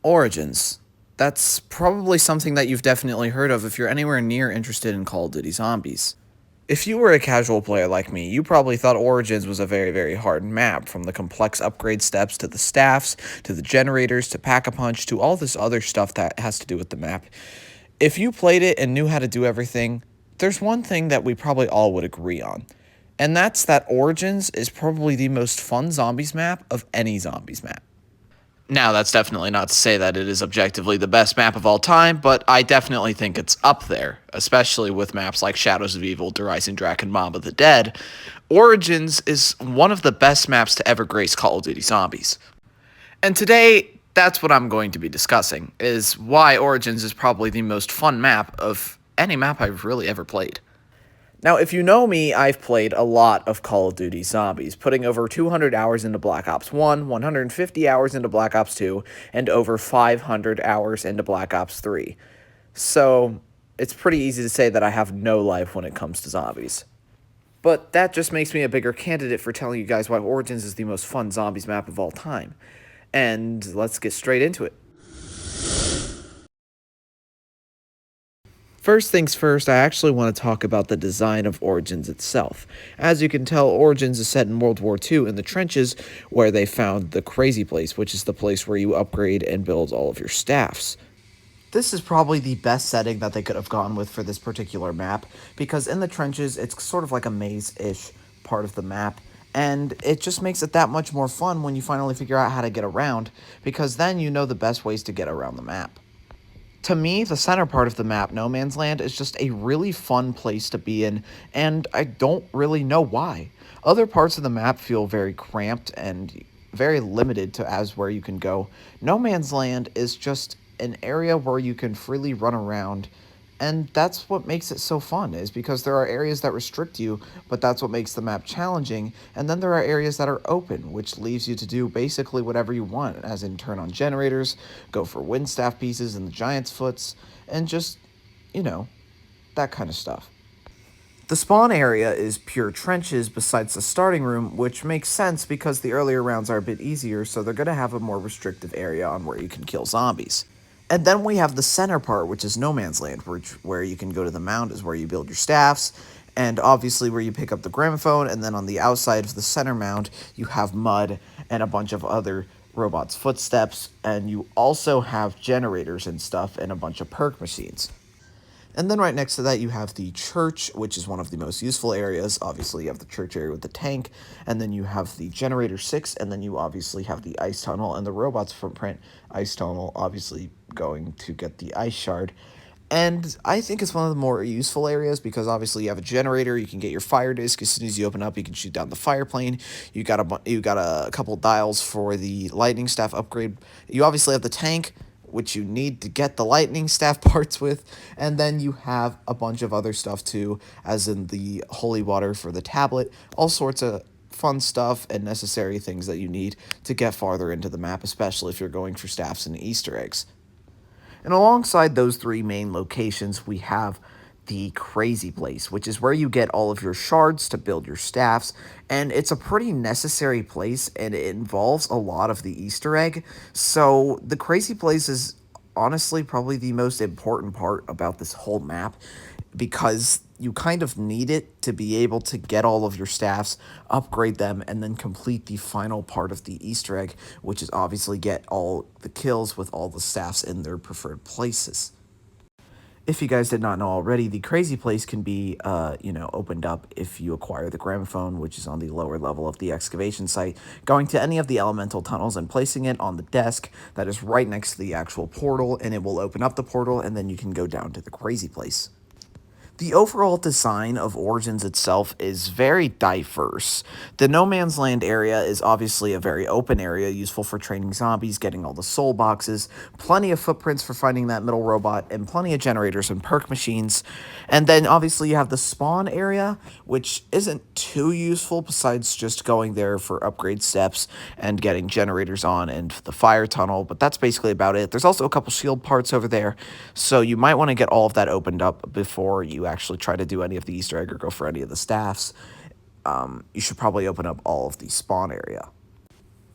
Origins. That's probably something that you've definitely heard of if you're anywhere near interested in Call of Duty Zombies. If you were a casual player like me, you probably thought Origins was a very, very hard map, from the complex upgrade steps to the staffs, to the generators, to Pack-a-Punch, to all this other stuff that has to do with the map. If you played it and knew how to do everything, there's one thing that we probably all would agree on, and that's that Origins is probably the most fun zombies map of any zombies map. Now, that's definitely not to say that it is objectively the best map of all time, but I definitely think it's up there, especially with maps like Shadows of Evil, The Rising Dragon, Mob of the Dead. Origins is one of the best maps to ever grace Call of Duty Zombies. And today, that's what I'm going to be discussing, is why Origins is probably the most fun map of any map I've really ever played. Now, if you know me, I've played a lot of Call of Duty Zombies, putting over 200 hours into Black Ops 1, 150 hours into Black Ops 2, and over 500 hours into Black Ops 3. So, it's pretty easy to say that I have no life when it comes to zombies. But that just makes me a bigger candidate for telling you guys why Origins is the most fun zombies map of all time. And let's get straight into it. First things first, I actually want to talk about the design of Origins itself. As you can tell, Origins is set in World War II in the trenches where they found the Crazy Place, which is the place where you upgrade and build all of your staffs. This is probably the best setting that they could have gone with for this particular map, because in the trenches, it's sort of like a maze-ish part of the map, and it just makes it that much more fun when you finally figure out how to get around, because then you know the best ways to get around the map. To me, the center part of the map, No Man's Land, is just a really fun place to be in, and I don't really know why. Other parts of the map feel very cramped and very limited to as where you can go. No Man's Land is just an area where you can freely run around, and that's what makes it so fun, is because there are areas that restrict you, but that's what makes the map challenging. And then there are areas that are open, which leaves you to do basically whatever you want, as in turn on generators, go for wind staff pieces and the giant's foots, and just, you know, that kind of stuff. The spawn area is pure trenches besides the starting room, which makes sense because the earlier rounds are a bit easier, so they're going to have a more restrictive area on where you can kill zombies. And then we have the center part, which is No Man's Land, where you can go to the mound, is where you build your staffs, and obviously where you pick up the gramophone, and then on the outside of the center mound, you have mud and a bunch of other robots' footsteps, and you also have generators and stuff and a bunch of perk machines. And then right next to that, you have the church, which is one of the most useful areas. Obviously, you have the church area with the tank, and then you have the generator 6, and then you obviously have the ice tunnel and the robot's footprint ice tunnel, obviously going to get the ice shard. And I think it's one of the more useful areas because obviously you have a generator. You can get your fire disc as soon as you open up. You can shoot down the fire plane. You got a couple dials for the lightning staff upgrade. You obviously have the tank, which you need to get the lightning staff parts with, and then you have a bunch of other stuff too, as in the holy water for the tablet, all sorts of fun stuff and necessary things that you need to get farther into the map, especially if you're going for staffs and Easter eggs. And alongside those three main locations, we have the Crazy Place, which is where you get all of your shards to build your staffs. And it's a pretty necessary place, and it involves a lot of the Easter egg. So the Crazy Place is honestly probably the most important part about this whole map because you kind of need it to be able to get all of your staffs, upgrade them, and then complete the final part of the Easter egg, which is obviously get all the kills with all the staffs in their preferred places. If you guys did not know already, the Crazy Place can be, opened up if you acquire the gramophone, which is on the lower level of the excavation site, going to any of the elemental tunnels and placing it on the desk that is right next to the actual portal, and it will open up the portal, and then you can go down to the Crazy Place. The overall design of Origins itself is very diverse. The No Man's Land area is obviously a very open area, useful for training zombies, getting all the soul boxes, plenty of footprints for finding that middle robot, and plenty of generators and perk machines. And then obviously you have the spawn area, which isn't too useful besides just going there for upgrade steps and getting generators on and the fire tunnel, but that's basically about it. There's also a couple shield parts over there, so you might want to get all of that opened up before you actually try to do any of the Easter egg or go for any of the staffs. You should probably open up all of the spawn area.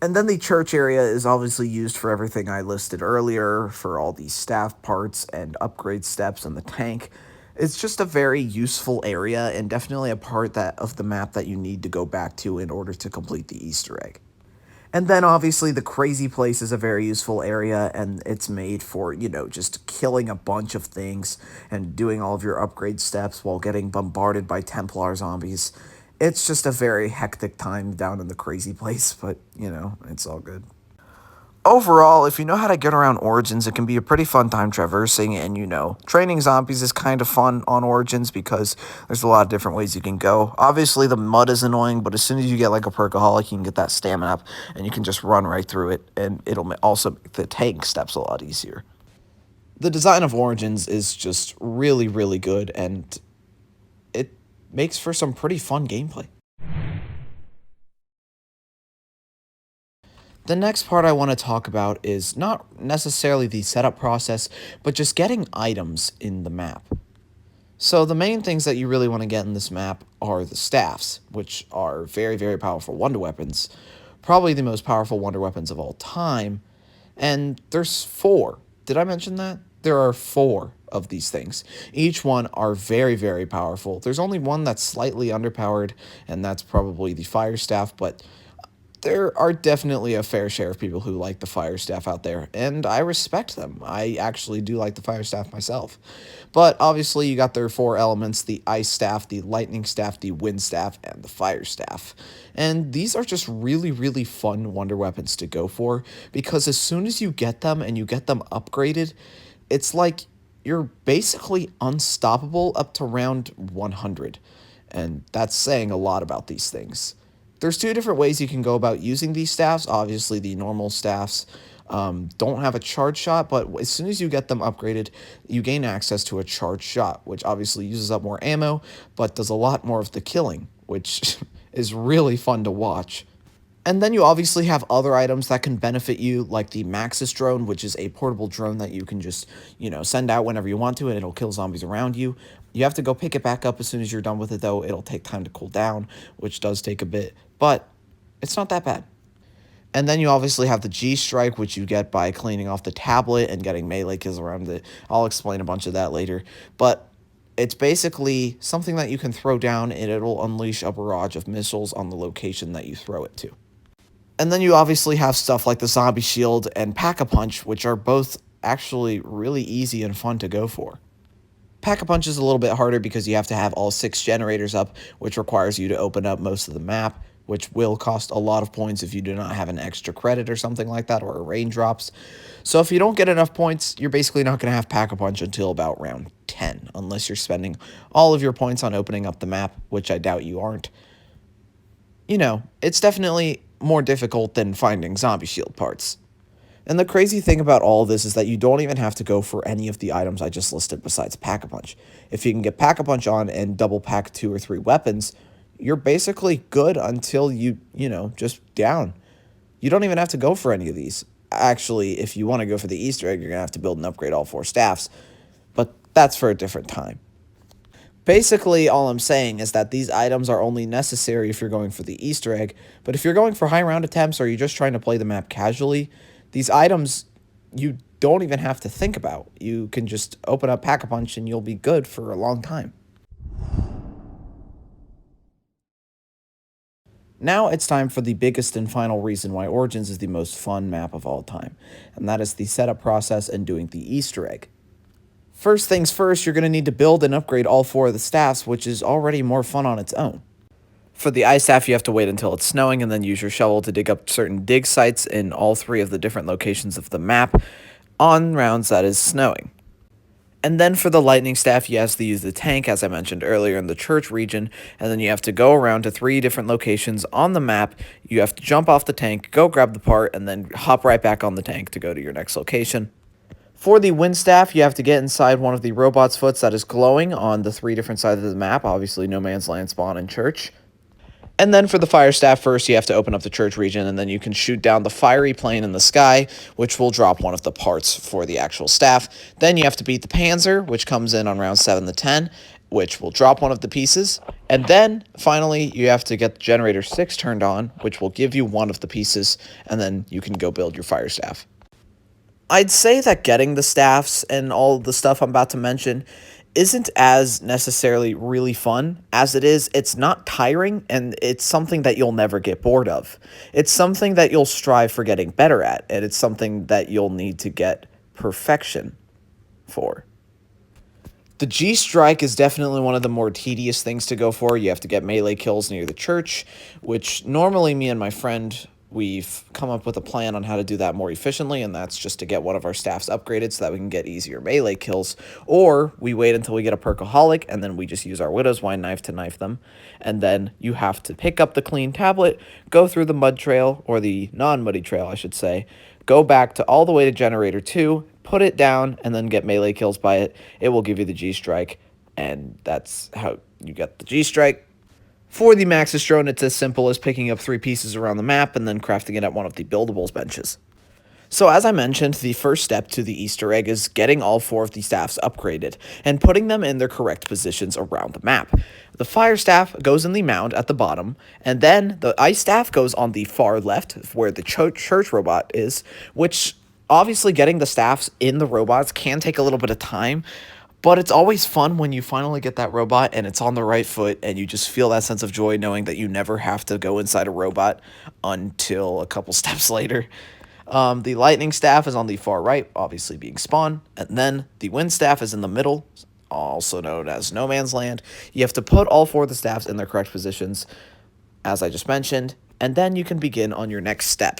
And then the church area is obviously used for everything I listed earlier, for all the staff parts and upgrade steps and the tank. It's just a very useful area and definitely a part that of the map that you need to go back to in order to complete the Easter egg. And then obviously the crazy place is a very useful area and it's made for, just killing a bunch of things and doing all of your upgrade steps while getting bombarded by Templar zombies. It's just a very hectic time down in the crazy place, but, it's all good. Overall, if you know how to get around Origins, it can be a pretty fun time traversing, and training zombies is kind of fun on Origins because there's a lot of different ways you can go. Obviously, the mud is annoying, but as soon as you get like a perkaholic, you can get that stamina up, and you can just run right through it, and it'll also make the tank steps a lot easier. The design of Origins is just really, really good, and it makes for some pretty fun gameplay. The next part I want to talk about is not necessarily the setup process, but just getting items in the map. So, the main things that you really want to get in this map are the staffs, which are very, very powerful wonder weapons. Probably the most powerful wonder weapons of all time. And there's four. Did I mention that? There are four of these things. Each one are very, very powerful. There's only one that's slightly underpowered, and that's probably the fire staff, but there are definitely a fair share of people who like the fire staff out there, and I respect them. I actually do like the fire staff myself. But obviously, you got their four elements: the ice staff, the lightning staff, the wind staff, and the fire staff. And these are just really, really fun wonder weapons to go for because as soon as you get them and you get them upgraded, it's like you're basically unstoppable up to round 100. And that's saying a lot about these things. There's two different ways you can go about using these staffs. Obviously, the normal staffs don't have a charge shot, but as soon as you get them upgraded, you gain access to a charge shot, which obviously uses up more ammo, but does a lot more of the killing, which is really fun to watch. And then you obviously have other items that can benefit you, like the Maxis drone, which is a portable drone that you can just, send out whenever you want to, and it'll kill zombies around you. You have to go pick it back up as soon as you're done with it, though. It'll take time to cool down, which does take a bit, but it's not that bad. And then you obviously have the G-Strike, which you get by cleaning off the tablet and getting melee kills around it. I'll explain a bunch of that later. But it's basically something that you can throw down, and it'll unleash a barrage of missiles on the location that you throw it to. And then you obviously have stuff like the Zombie Shield and Pack-a-Punch, which are both actually really easy and fun to go for. Pack-a-Punch is a little bit harder because you have to have all 6 generators up, which requires you to open up most of the map, which will cost a lot of points if you do not have an extra credit or something like that, or a raindrops. So if you don't get enough points, you're basically not going to have Pack-a-Punch until about round 10, unless you're spending all of your points on opening up the map, which I doubt you aren't. It's definitely more difficult than finding zombie shield parts. And the crazy thing about all this is that you don't even have to go for any of the items I just listed besides Pack-a-Punch. If you can get Pack-a-Punch on and double pack 2 or 3 weapons, you're basically good until just down. You don't even have to go for any of these. Actually, if you want to go for the Easter egg, you're going to have to build and upgrade all 4 staffs, but that's for a different time. Basically, all I'm saying is that these items are only necessary if you're going for the Easter egg, but if you're going for high round attempts or you're just trying to play the map casually, these items you don't even have to think about. You can just open up Pack-a-Punch and you'll be good for a long time. Now it's time for the biggest and final reason why Origins is the most fun map of all time, and that is the setup process and doing the Easter egg. First things first, you're going to need to build and upgrade all 4 of the staffs, which is already more fun on its own. For the ice staff, you have to wait until it's snowing and then use your shovel to dig up certain dig sites in all 3 of the different locations of the map on rounds that is snowing. And then for the lightning staff, you have to use the tank, as I mentioned earlier, in the church region, and then you have to go around to 3 different locations on the map. You have to jump off the tank, go grab the part, and then hop right back on the tank to go to your next location. For the wind staff, you have to get inside one of the robot's foots that is glowing on the 3 different sides of the map, obviously no man's land, spawn, and church. And then for the fire staff, first you have to open up the church region, and then you can shoot down the fiery plane in the sky, which will drop one of the parts for the actual staff. Then you have to beat the Panzer, which comes in on round 7 to 10. which will drop one of the pieces. And then finally, you have to get generator 6 turned on, which will give you one of the pieces, and then you can go build your fire staff. I'd say that getting the staffs and all the stuff I'm about to mention isn't as necessarily really fun as it's not tiring, and it's something that you'll never get bored of. It's something that you'll strive for getting better at, and it's something that you'll need to get perfection for. The G Strike is definitely one of the more tedious things to go for. You have to get melee kills near the church, which normally me and my friend, we've come up with a plan on how to do that more efficiently, and that's just to get one of our staffs upgraded so that we can get easier melee kills. Or we wait until we get a Perkaholic, and then we just use our Widow's Wine knife to knife them. And then you have to pick up the clean tablet, go through the mud trail, or the non-muddy trail, I should say, go back to all the way to Generator 2, put it down, and then get melee kills by it. It will give you the G-Strike, and that's how you get the G-Strike. For the Maxis Drone, it's as simple as picking up 3 pieces around the map and then crafting it at one of the buildables benches. So as I mentioned, the first step to the Easter egg is getting all 4 of the staffs upgraded and putting them in their correct positions around the map. The fire staff goes in the mound at the bottom, and then the ice staff goes on the far left where the church robot is, which obviously getting the staffs in the robots can take a little bit of time, but it's always fun when you finally get that robot and it's on the right foot and you just feel that sense of joy knowing that you never have to go inside a robot until a couple steps later. The lightning staff is on the far right, obviously being spawn, and then the wind staff is in the middle, also known as no man's land. You have to put all 4 of the staffs in their correct positions, as I just mentioned, and then you can begin on your next step.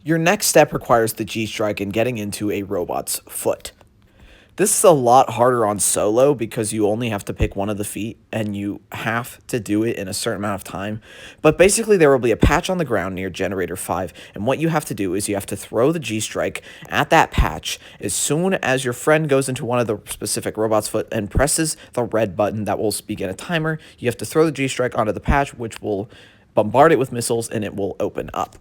Your next step requires the G-Strike and getting into a robot's foot. This is a lot harder on solo because you only have to pick one of the feet and you have to do it in a certain amount of time. But basically there will be a patch on the ground near Generator 5, and what you have to do is you have to throw the G-Strike at that patch as soon as your friend goes into one of the specific robot's foot and presses the red button that will begin a timer. You have to throw the G-Strike onto the patch, which will bombard it with missiles, and it will open up.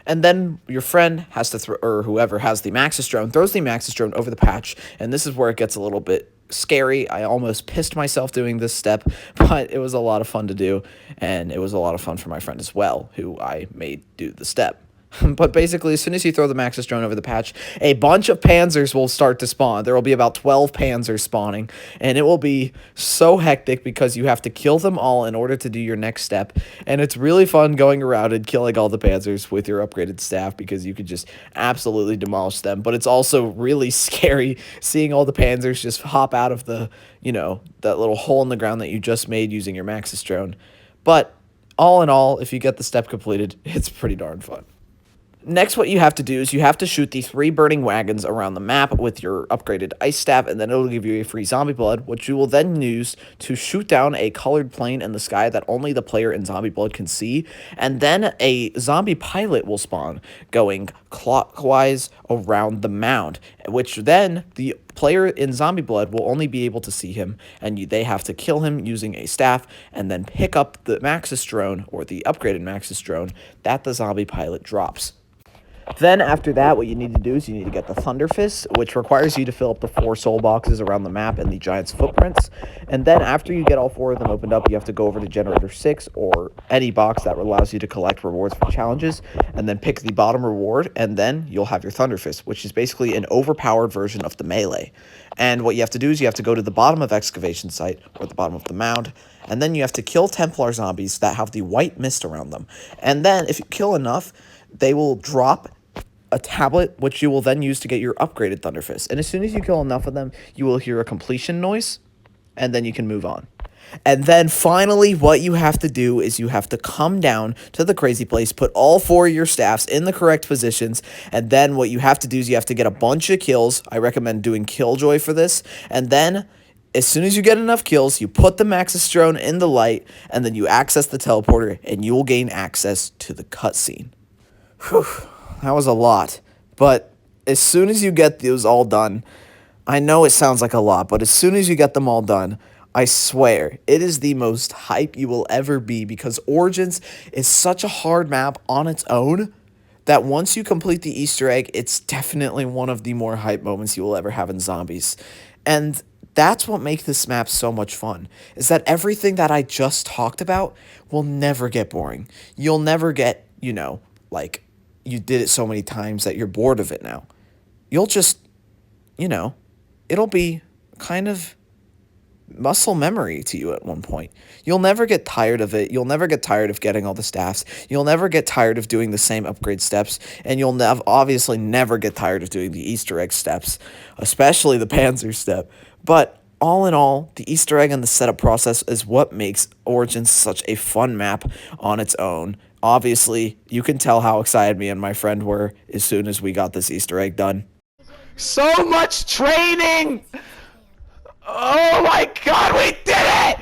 And then your friend has to or whoever has the Maxis Drone throws the Maxis Drone over the patch, and this is where it gets a little bit scary. I almost pissed myself doing this step, but it was a lot of fun to do, and it was a lot of fun for my friend as well, who I made do the step. But basically, as soon as you throw the Maxis Drone over the patch, a bunch of Panzers will start to spawn. There will be about 12 Panzers spawning, and it will be so hectic because you have to kill them all in order to do your next step. And it's really fun going around and killing all the Panzers with your upgraded staff because you could just absolutely demolish them. But it's also really scary seeing all the Panzers just hop out of the, that little hole in the ground that you just made using your Maxis Drone. But all in all, if you get the step completed, it's pretty darn fun. Next, what you have to do is you have to shoot the 3 burning wagons around the map with your upgraded ice staff, and then it'll give you a free zombie blood, which you will then use to shoot down a colored plane in the sky that only the player in zombie blood can see, and then a zombie pilot will spawn going clockwise around the mound, which then the player in zombie blood will only be able to see him, and they have to kill him using a staff and then pick up the Maxis Drone, or the upgraded Maxis Drone, that the zombie pilot drops. Then after that, what you need to do is you need to get the Thunder Fist, which requires you to fill up the 4 soul boxes around the map and the giant's footprints. And then after you get all 4 of them opened up, you have to go over to Generator 6 or any box that allows you to collect rewards for challenges, and then pick the bottom reward, and then you'll have your Thunder Fist, which is basically an overpowered version of the melee. And what you have to do is you have to go to the bottom of Excavation Site, or the bottom of the mound, and then you have to kill Templar zombies that have the white mist around them. And then if you kill enough, they will drop a tablet, which you will then use to get your upgraded Thunder Fist. And as soon as you kill enough of them, you will hear a completion noise, and then you can move on. And then finally, what you have to do is you have to come down to the crazy place, put all 4 of your staffs in the correct positions, and then what you have to do is you have to get a bunch of kills. I recommend doing Killjoy for this. And then as soon as you get enough kills, you put the Maxis Drone in the light, and then you access the teleporter, and you will gain access to the cutscene. Whew. That was a lot, but as soon as you get those all done, I know it sounds like a lot, but as soon as you get them all done, I swear, it is the most hype you will ever be, because Origins is such a hard map on its own that once you complete the Easter egg, it's definitely one of the more hype moments you will ever have in Zombies. And That's what makes this map so much fun, is that everything that I just talked about will never get boring. You'll never get, like, you did it so many times that you're bored of it now. You'll just, you know, it'll be kind of muscle memory to you at one point. You'll never get tired of it. You'll never get tired of getting all the staffs. You'll never get tired of doing the same upgrade steps. And you'll obviously never get tired of doing the Easter egg steps, especially the Panzer step. But all in all, the Easter egg and the setup process is what makes Origins such a fun map on its own. Obviously, you can tell how excited me and my friend were as soon as we got this Easter egg done. So much training! Oh my god, we did it!